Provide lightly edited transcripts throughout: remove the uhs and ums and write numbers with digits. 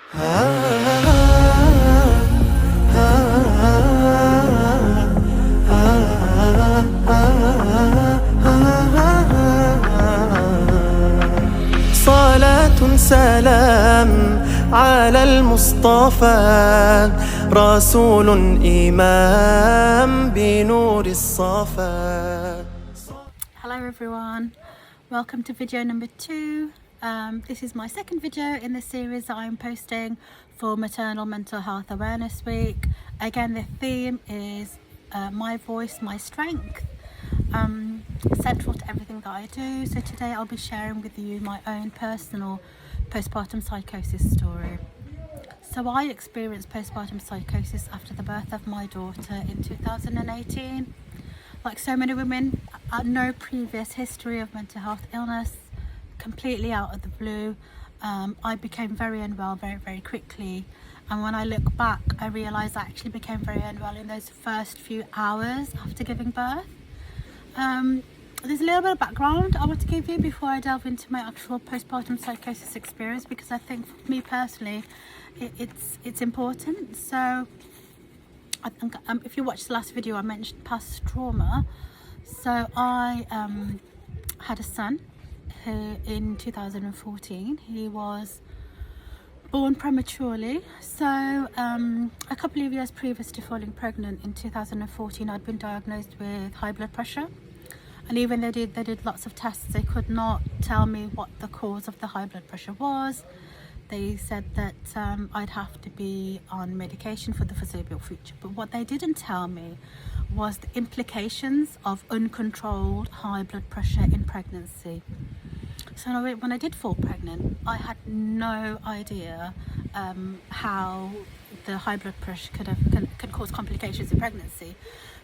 صلاة سلام على المصطفى رسول إمام بنور الصفا. Hello everyone, welcome to video number 2. This is my second video in the series that I'm posting for Maternal Mental Health Awareness Week. Again, the theme is my voice, my strength, central to everything that I do. So today I'll be sharing with you my own personal postpartum psychosis story. So I experienced postpartum psychosis after the birth of my daughter in 2018. Like so many women, no previous history of mental health illness, completely out of the blue. I became very unwell very quickly, and when I look back I realised I actually became very unwell in those first few hours after giving birth. There's a little bit of background I want to give you before I delve into my actual postpartum psychosis experience, because I think for me personally it's important. So I think if you watched the last video I mentioned past trauma. So I had a son who in 2014, he was born prematurely. So a couple of years previous to falling pregnant in 2014, I'd been diagnosed with high blood pressure, and even they did lots of tests, they could not tell me what the cause of the high blood pressure was. They said that I'd have to be on medication for the foreseeable future, but what they didn't tell me was the implications of uncontrolled high blood pressure in pregnancy. So when I did fall pregnant, I had no idea how the high blood pressure could cause complications in pregnancy.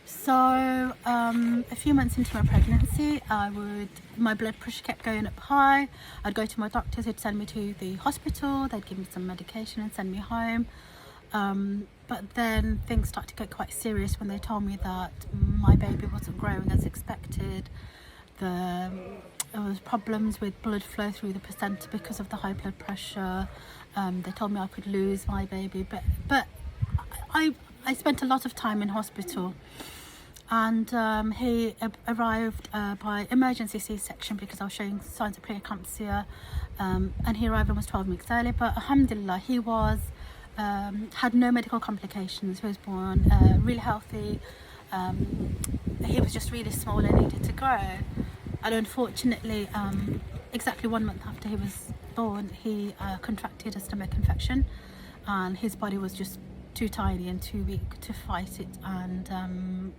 So a few months into my pregnancy, my blood pressure kept going up high. I'd go to my doctors, who'd send me to the hospital, they'd give me some medication and send me home. But then things started to get quite serious when they told me that my baby wasn't growing as expected. There was problems with blood flow through the placenta because of the high blood pressure. They told me I could lose my baby, but I spent a lot of time in hospital, and he arrived by emergency C-section because I was showing signs of preeclampsia, and he arrived almost 12 weeks early. But alhamdulillah, he was had no medical complications. He was born really healthy. He was just really small and needed to grow, and unfortunately exactly 1 month after he was born, he contracted a stomach infection, and his body was just too tiny and too weak to fight it, and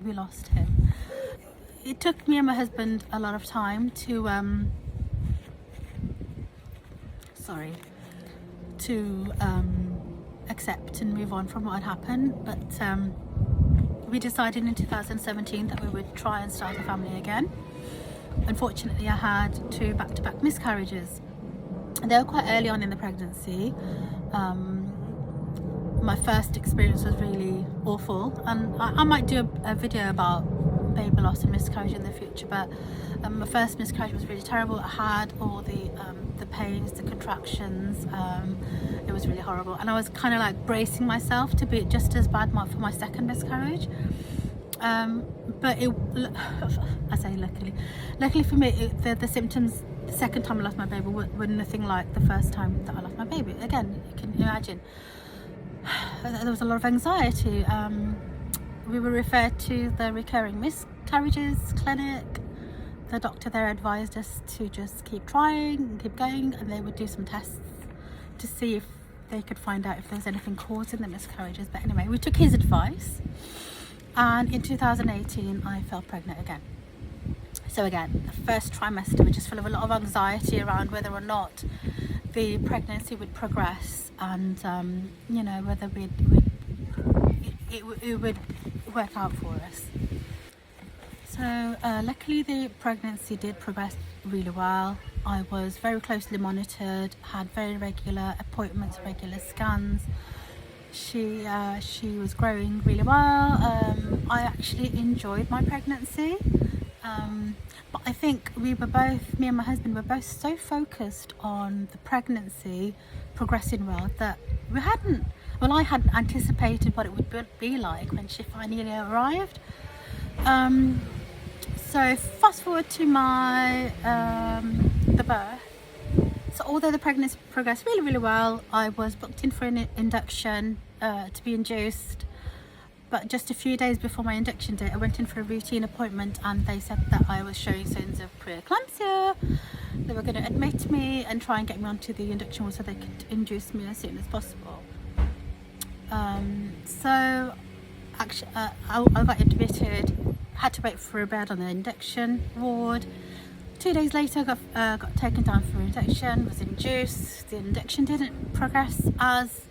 we lost him. It took me and my husband a lot of time to accept and move on from what had happened, but we decided in 2017 that we would try and start a family again. Unfortunately, I had 2 back-to-back miscarriages. They were quite early on in the pregnancy. My first experience was really awful, and I might do a video about baby loss and miscarriage in the future, but my first miscarriage was really terrible. I had all the pains, the contractions. It was really horrible, and I was kind of like bracing myself to be just as bad for my second miscarriage. But I say luckily for me, the symptoms the second time I lost my baby were nothing like the first time that I lost my baby. Again, you can imagine there was a lot of anxiety. We were referred to the recurring miscarriages clinic. The doctor there advised us to just keep trying and keep going, and they would do some tests to see if they could find out if there was anything causing the miscarriages. But anyway, we took his advice, and in 2018 I fell pregnant again. So again, the first trimester was just full of a lot of anxiety around whether or not the pregnancy would progress, and you know, whether it would work out for us. So luckily the pregnancy did progress really well. I was very closely monitored, had very regular appointments, regular scans. She was growing really well. I actually enjoyed my pregnancy. But I think me and my husband were both so focused on the pregnancy progressing well that I hadn't anticipated what it would be like when she finally arrived. So fast forward to the birth. So although the pregnancy progressed really, really well, I was booked in for an induction to be induced. But just a few days before my induction date, I went in for a routine appointment and they said that I was showing signs of preeclampsia. They were going to admit me and try and get me onto the induction ward so they could induce me as soon as possible. So actually, I got admitted, had to wait for a bed on the induction ward. 2 days later, got taken down for induction, was induced. The induction didn't progress as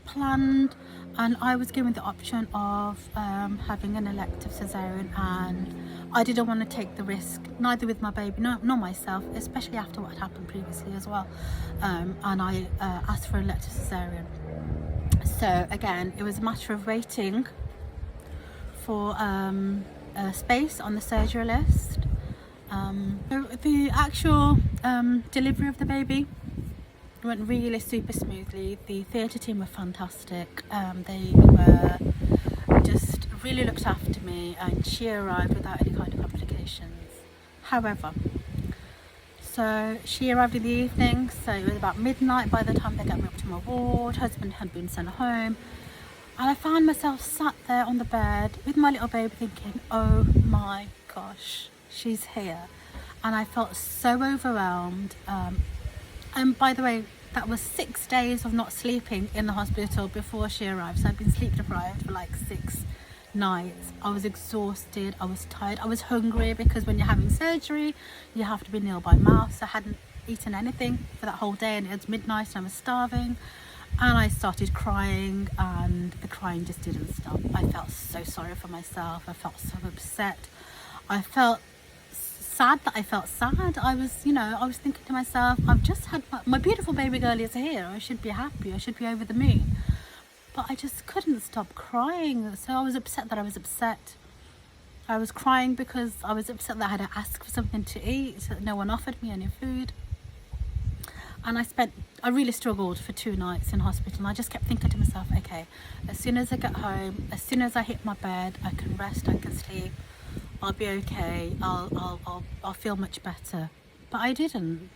planned, and I was given the option of having an elective cesarean, and I didn't want to take the risk, neither with my baby nor myself, especially after what had happened previously as well. And I asked for an elective cesarean. So again, it was a matter of waiting for a space on the surgery list. So the actual delivery of the baby went really super smoothly. The theatre team were fantastic. They were just really looked after me, and she arrived without any kind of complications. However, so she arrived in the evening, so it was about midnight by the time they got me up to my ward. Husband had been sent home, and I found myself sat there on the bed with my little baby thinking, oh my gosh, she's here. And I felt so overwhelmed. And by the way, that was 6 days of not sleeping in the hospital before she arrived. So I'd been sleep deprived for like 6 nights. I was exhausted, I was tired, I was hungry, because when you're having surgery you have to be nil by mouth. So I hadn't eaten anything for that whole day, and it was midnight and I was starving, and I started crying, and the crying just didn't stop. I felt so sorry for myself, I felt so upset, I felt sad that I felt sad. I was thinking to myself, I've just had my beautiful baby girl is here, I should be happy, I should be over the moon. But I just couldn't stop crying. So I was upset that I was upset. I was crying because I was upset that I had to ask for something to eat, so that no one offered me any food. And I really struggled for 2 nights in hospital, and I just kept thinking to myself, okay, as soon as I get home, as soon as I hit my bed, I can rest, I can sleep, I'll be okay, I'll feel much better. But I didn't.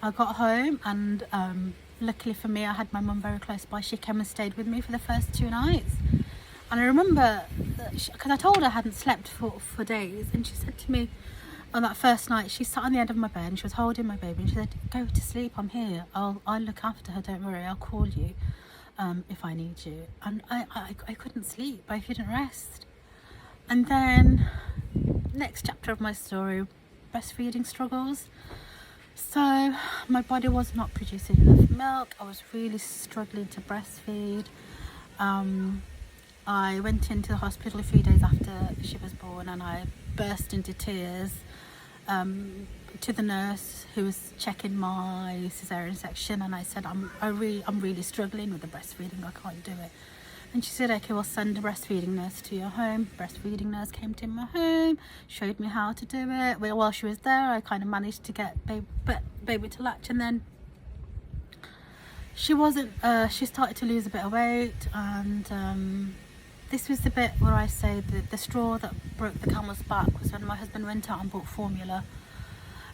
I got home, and luckily for me, I had my mum very close by. She came and stayed with me for the first 2 nights. And I remember, because I told her I hadn't slept for days, and she said to me on that first night, she sat on the end of my bed and she was holding my baby, and she said, go to sleep, I'm here, I'll look after her, don't worry, I'll call you if I need you. And I couldn't sleep, I couldn't rest. And then, next chapter of my story, breastfeeding struggles. So my body was not producing enough milk, I was really struggling to breastfeed. I went into the hospital a few days after she was born, and I burst into tears to the nurse who was checking my cesarean section, and I said, I'm really struggling with the breastfeeding, I can't do it. And she said, okay, we'll send a breastfeeding nurse to your home. Breastfeeding nurse came to my home, showed me how to do it. Well, while she was there, I kind of managed to get baby to latch, and then she started to lose a bit of weight, and this was the bit where I say that the straw that broke the camel's back was when my husband went out and bought formula.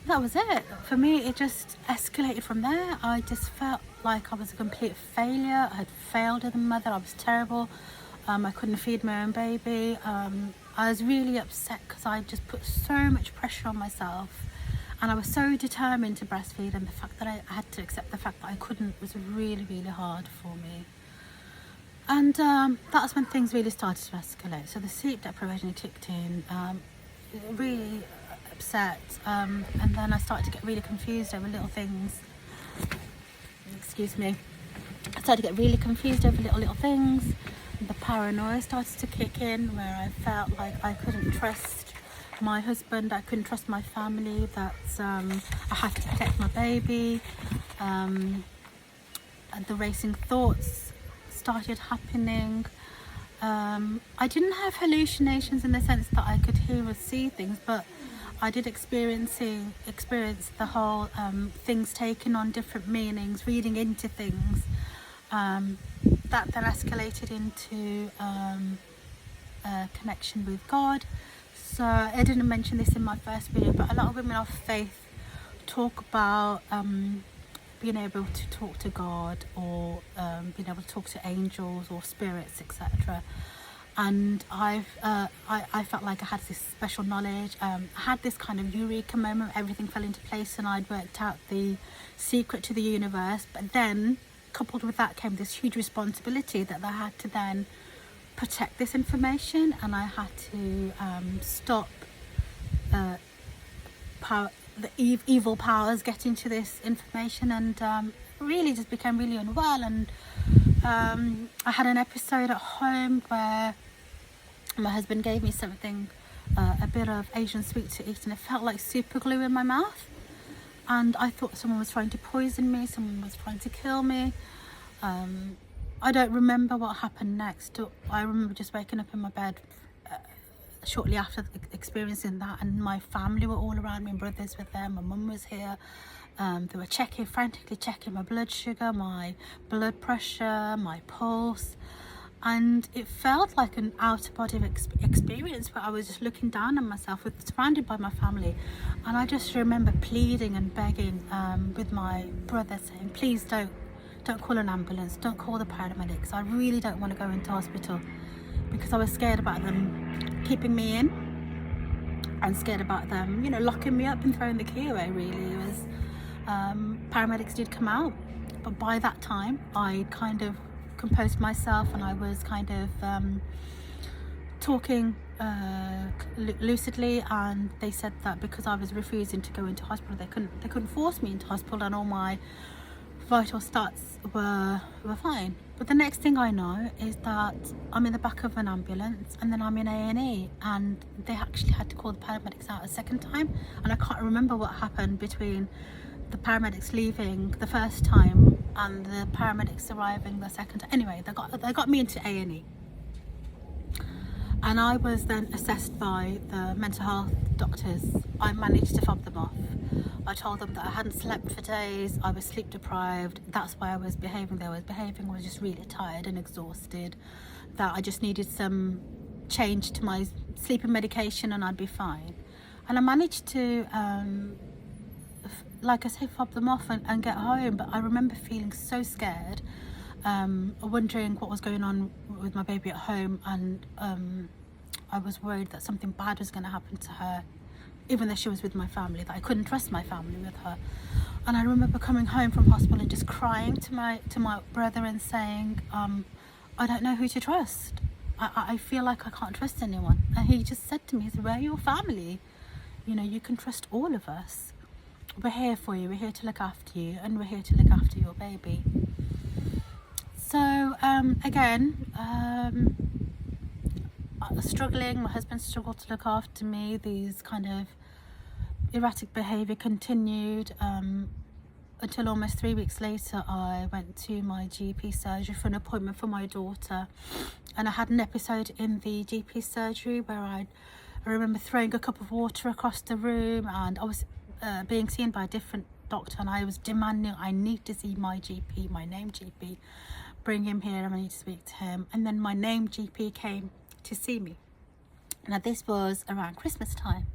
That was it. For me, it just escalated from there. I just felt like I was a complete failure. I had failed as a mother. I was terrible. I couldn't feed my own baby. I was really upset because I just put so much pressure on myself, and I was so determined to breastfeed, and the fact that I had to accept the fact that I couldn't was really, really hard for me. And that's when things really started to escalate. So the sleep deprivation kicked in, really upset, and then I started to get really confused over little things. Excuse me. I started to get really confused over little things. The paranoia started to kick in, where I felt like I couldn't trust my husband, I couldn't trust my family, that I had to protect my baby. And the racing thoughts started happening. I didn't have hallucinations in the sense that I could hear or see things, but I did experience the whole things taking on different meanings, reading into things. That then escalated into a connection with God. So I didn't mention this in my first video, but a lot of women of faith talk about being able to talk to God, or being able to talk to angels or spirits, etc. And I felt like I had this special knowledge. I had this kind of eureka moment. Everything fell into place, and I'd worked out the secret to the universe. But then, coupled with that, came this huge responsibility that I had to then protect this information, and I had to stop the evil powers getting to this information, and really just became really unwell. And I had an episode at home where my husband gave me something, a bit of Asian sweet to eat, and it felt like super glue in my mouth, and I thought someone was trying to poison me, someone was trying to kill me. I don't remember what happened next. I remember just waking up in my bed shortly after experiencing that, and my family were all around me, brothers with them, my mum was here. They were frantically checking my blood sugar, my blood pressure, my pulse, and it felt like an out-of-body experience where I was just looking down on myself, surrounded by my family. And I just remember pleading and begging with my brother, saying, please don't call an ambulance, don't call the paramedics, I really don't want to go into hospital, because I was scared about them keeping me in, and scared about them, you know, locking me up and throwing the key away. Really, it was paramedics did come out, but by that time I kind of composed myself, and I was kind of talking lucidly, and they said that because I was refusing to go into hospital, they couldn't force me into hospital, and all my vital stats were fine. But the next thing I know is that I'm in the back of an ambulance, and then I'm in A&E, and they actually had to call the paramedics out a second time, and I can't remember what happened between the paramedics leaving the first time and the paramedics arriving the second time. Anyway, they got me into A&E, and I was then assessed by the mental health doctors. I managed to fob them off. I told them that I hadn't slept for days, I was sleep deprived, that's why I was behaving the way I was behaving. I was just really tired and exhausted, that I just needed some change to my sleeping medication and I'd be fine. And I managed to, like I say, fob them off and get home. But I remember feeling so scared, wondering what was going on with my baby at home, and I was worried that something bad was going to happen to her, even though she was with my family, that I couldn't trust my family with her. And I remember coming home from hospital and just crying to my brother and saying, I don't know who to trust. I feel like I can't trust anyone. And he just said to me, he said, we're your family. You know, you can trust all of us. We're here for you, we're here to look after you, and we're here to look after your baby. So again, struggling, my husband struggled to look after me. These kind of erratic behaviour continued until almost 3 weeks later. I went to my GP surgery for an appointment for my daughter, and I had an episode in the GP surgery where I remember throwing a cup of water across the room, and I was being seen by a different doctor, and I was demanding, I need to see my GP, my named GP, bring him here, and I need to speak to him. And then my named GP came to see me. Now this was around Christmas time,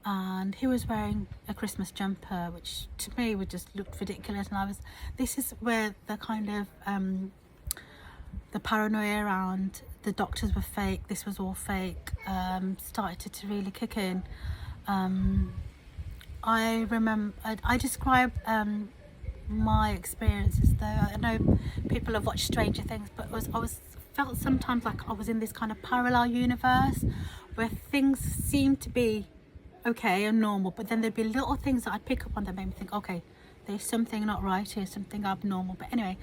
and he was wearing a Christmas jumper, which to me would just looked ridiculous. And this is where the kind of the paranoia around the doctors were fake, this was all fake, started to really kick in. I remember, I describe my experiences, though I know people have watched Stranger Things, but I felt sometimes like I was in this kind of parallel universe where things seemed to be okay and normal, but then there'd be little things that I'd pick up on that made me think, okay, there's something not right here, something abnormal. But anyway,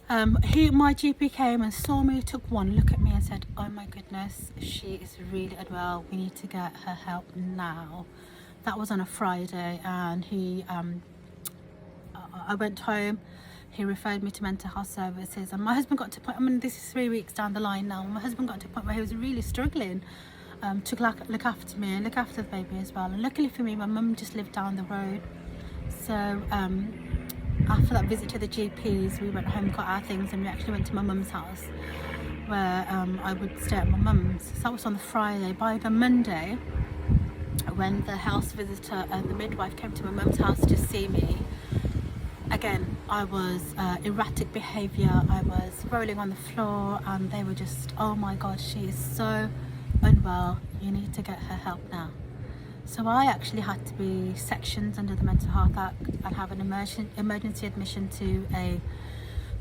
my GP came and saw me, took one look at me and said, oh my goodness, she is really unwell, we need to get her help now. That was on a Friday, and I went home, he referred me to mental health services, and my husband got to a point, I mean this is 3 weeks down the line now, my husband got to a point where he was really struggling. to look after me and look after the baby as well. And luckily for me, my mum just lived down the road. So after that visit to the GPs, we went home, got our things, and we actually went to my mum's house, where I would stay at my mum's. So that was on the Friday. By the Monday, when the house visitor and the midwife came to my mum's house to see me, again, I was erratic behaviour. I was rolling on the floor, and they were just, oh my God, she is so unwell, you need to get her help now. So I actually had to be sectioned under the Mental Health Act and have an emergency admission to a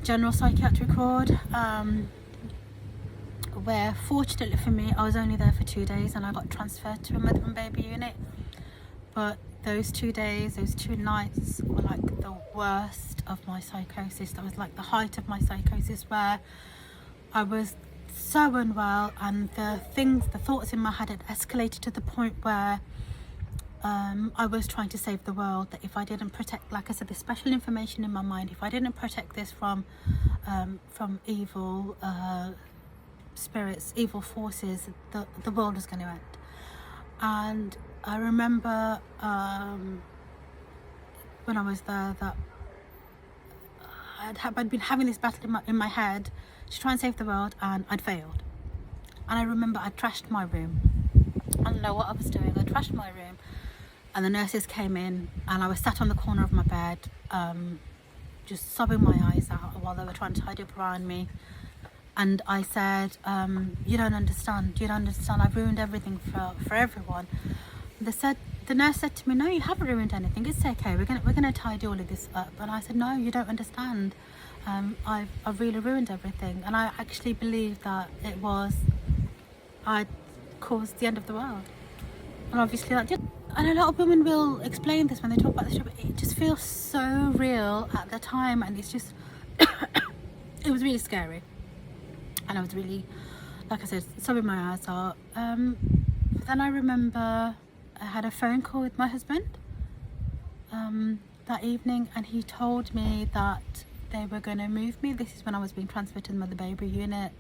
general psychiatric ward, where fortunately for me, I was only there for 2 days and I got transferred to a mother and baby unit. But those 2 days, those 2 nights were like the worst of my psychosis. That was like the height of my psychosis, where I was so unwell, and the thoughts in my head had escalated to the point where I was trying to save the world. That if I didn't protect, like I said, the special information in my mind, if I didn't protect this from evil spirits, evil forces, the world was going to end. And I remember when I was there that I'd been having this battle in my head to try and save the world, and I'd failed. And I remember I trashed my room. I don't know what I was doing. I trashed my room, and the nurses came in, and I was sat on the corner of my bed, just sobbing my eyes out while they were trying to tidy up around me. And I said, you don't understand, I've ruined everything for everyone. The nurse said to me, no, you haven't ruined anything, it's okay, we're gonna tidy all of this up. And I said, no, you don't understand, I've really ruined everything. And I actually believe that I'd caused the end of the world. And obviously that did. And a lot of women will explain this when they talk about this, but it just feels so real at the time, and it's just, it was really scary. And I was really, like I said, sobbing my eyes out. Then I remember I had a phone call with my husband that evening, and he told me that they were going to move me. This is when I was being transferred to the mother baby unit,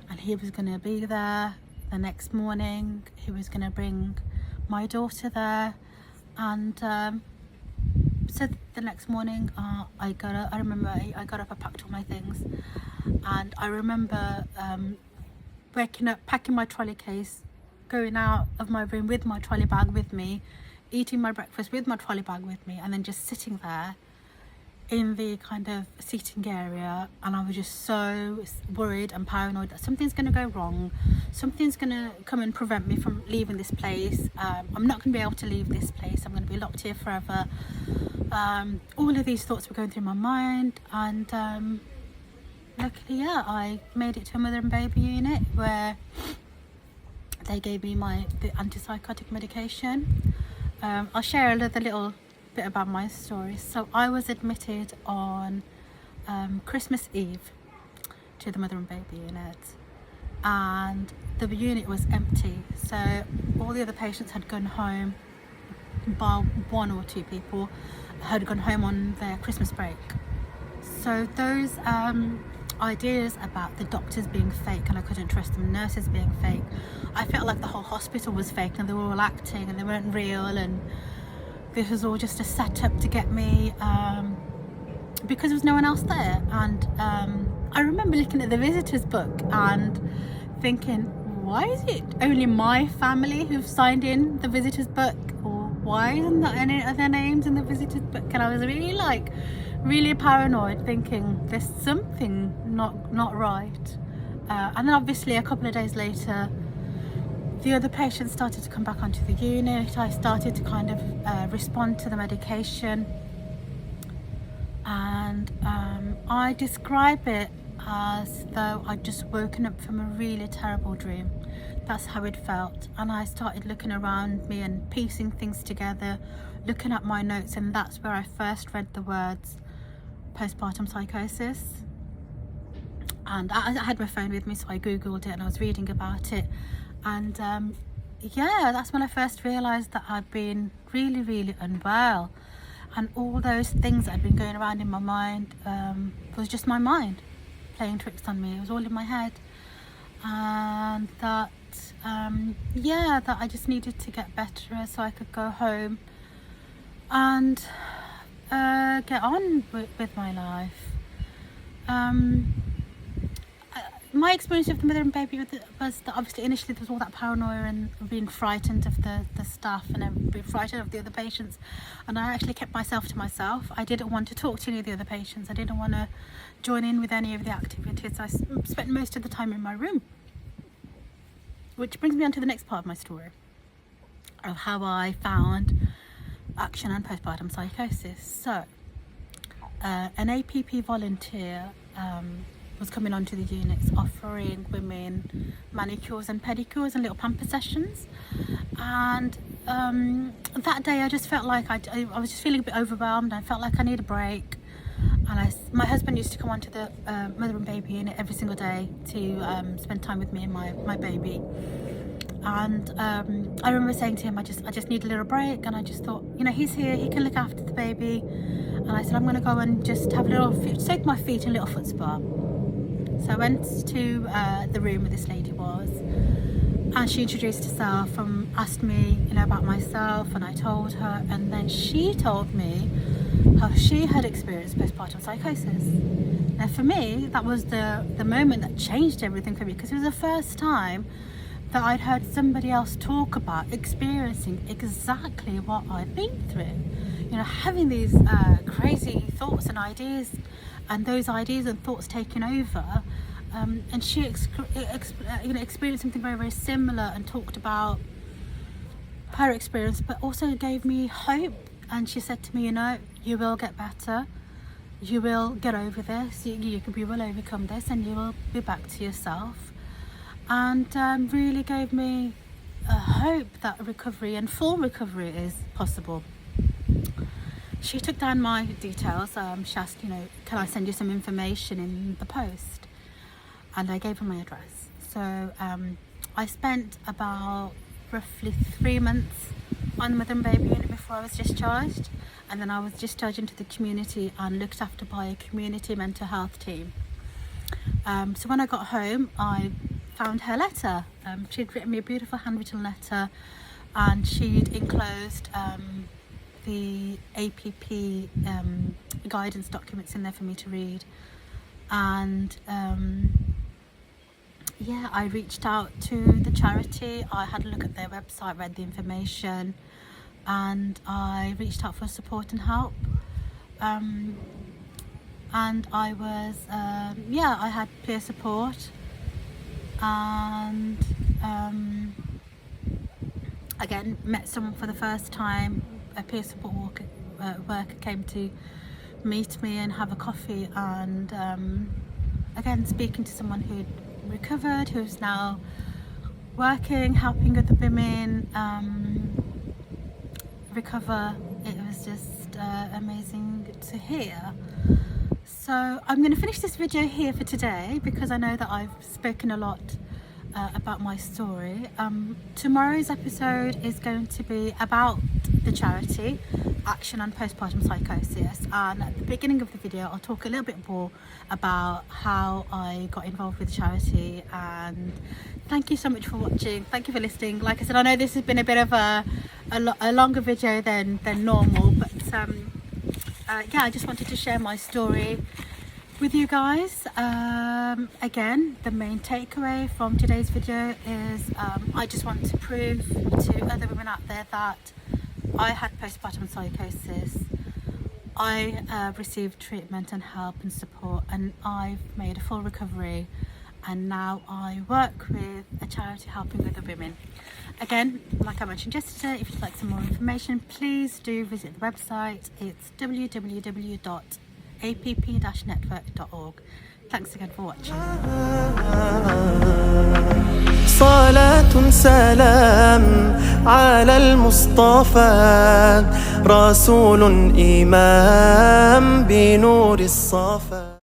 and he was going to be there the next morning. He was going to bring my daughter there, and so the next morning I remember I got up, I packed all my things, and I remember waking up, packing my trolley case, going out of my room with my trolley bag with me, eating my breakfast with my trolley bag with me, and then just sitting there in the kind of seating area. And I was just so worried and paranoid that something's going to go wrong, something's going to come and prevent me from leaving this place. I'm not going to be able to leave this place, I'm going to be locked here forever. All of these thoughts were going through my mind, and luckily, yeah, I made it to a mother and baby unit where they gave me the antipsychotic medication. I'll share another little bit about my story. So I was admitted on Christmas Eve to the mother and baby unit, and the unit was empty. So all the other patients had gone home, bar 1 or 2 people had gone home on their Christmas break. So those ideas about the doctors being fake and I couldn't trust them, nurses being fake, I felt like the whole hospital was fake and they were all acting and they weren't real, and this was all just a setup to get me, because there was no one else there. And I remember looking at the visitors book and thinking, why is it only my family who've signed in the visitors book, or why isn't there any other names in the visitors book? And I was really paranoid, thinking there's something not right. And then obviously a couple of days later, the other patients started to come back onto the unit. I started to kind of respond to the medication, and I describe it as though I'd just woken up from a really terrible dream. That's how it felt. And I started looking around me and piecing things together, looking at my notes, and that's where I first read the words postpartum psychosis. And I had my phone with me, so I googled it and I was reading about it. And yeah, that's when I first realised that I'd been really unwell, and all those things that had been going around in my mind was just my mind playing tricks on me. It was all in my head, and that yeah, that I just needed to get better so I could go home and get on with my life. My experience with the mother and baby was that obviously initially there was all that paranoia and being frightened of the staff and being frightened of the other patients, and I actually kept myself to myself. I didn't want to talk to any of the other patients. I didn't want to join in with any of the activities. I spent most of the time in my room, which brings me on to the next part of my story of how I found action on postpartum psychosis. So an APP volunteer was coming onto the units offering women manicures and pedicures and little pamper sessions, and that day I just felt like I was just feeling a bit overwhelmed. I felt like I need a break, and my husband used to come onto the mother and baby unit every single day to spend time with me and my baby. And I remember saying to him, I just need a little break, and I just thought, you know, he's here, he can look after the baby. And I said, I'm going to go and just have a little soak my feet in a little foot spa. So I went to the room where this lady was, and she introduced herself and asked me, you know, about myself, and I told her, and then she told me how she had experienced postpartum psychosis. Now for me, that was the moment that changed everything for me, because it was the first time that I'd heard somebody else talk about experiencing exactly what I'd been through. You know, having these crazy thoughts and ideas, and those ideas and thoughts taking over. And she experienced something very, very similar and talked about her experience, but also gave me hope. And she said to me, you know, you will get better. You will get over this. You will overcome this, and you will be back to yourself. And really gave me a hope that recovery and full recovery is possible. She took down my details. She asked, you know, can I send you some information in the post? And I gave her my address. So I spent about roughly 3 months on the mother and baby unit before I was discharged. And then I was discharged into the community and looked after by a community mental health team. So when I got home, I found her letter. She'd written me a beautiful handwritten letter, and she'd enclosed the APP guidance documents in there for me to read. And yeah, I reached out to the charity. I had a look at their website, read the information, and I reached out for support and help. And I was I had peer support, and again met someone for the first time. A peer support worker came to meet me and have a coffee, and again speaking to someone who'd recovered, who's now working, helping other women recover. It was just amazing to hear. So I'm going to finish this video here for today, because I know that I've spoken a lot about my story. Tomorrow's episode is going to be about the charity Action on Postpartum Psychosis, and at the beginning of the video I'll talk a little bit more about how I got involved with the charity. And thank you so much for watching, thank you for listening. Like I said, I know this has been a bit of a longer video than normal, but yeah, I just wanted to share my story with you guys. Again, the main takeaway from today's video is I just want to prove to other women out there that I had postpartum psychosis. I received treatment and help and support, and I've made a full recovery, and now I work with a charity helping other women. Again, like I mentioned yesterday, if you'd like some more information, please do visit the website. It's www.app-network.org. Thanks again for watching. صلاة سلام على المصطفى رسول إمام بنور الصفا.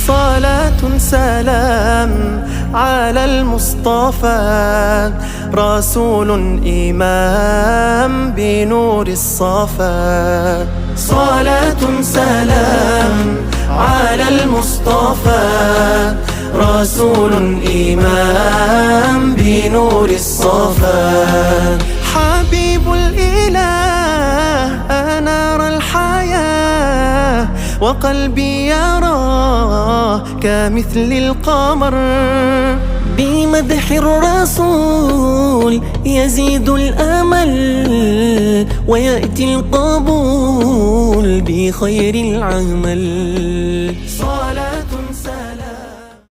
صلاة سلام على المصطفى، رسول إمام بنور الصفا. صلاة سلام على المصطفى، رسول إمام بنور الصفا. حبيب الإله أنار الحياة، وقلبي يراه كمثل القمر. بمدح الرسول يزيد الأمل، ويأتي القبول بخير العمل.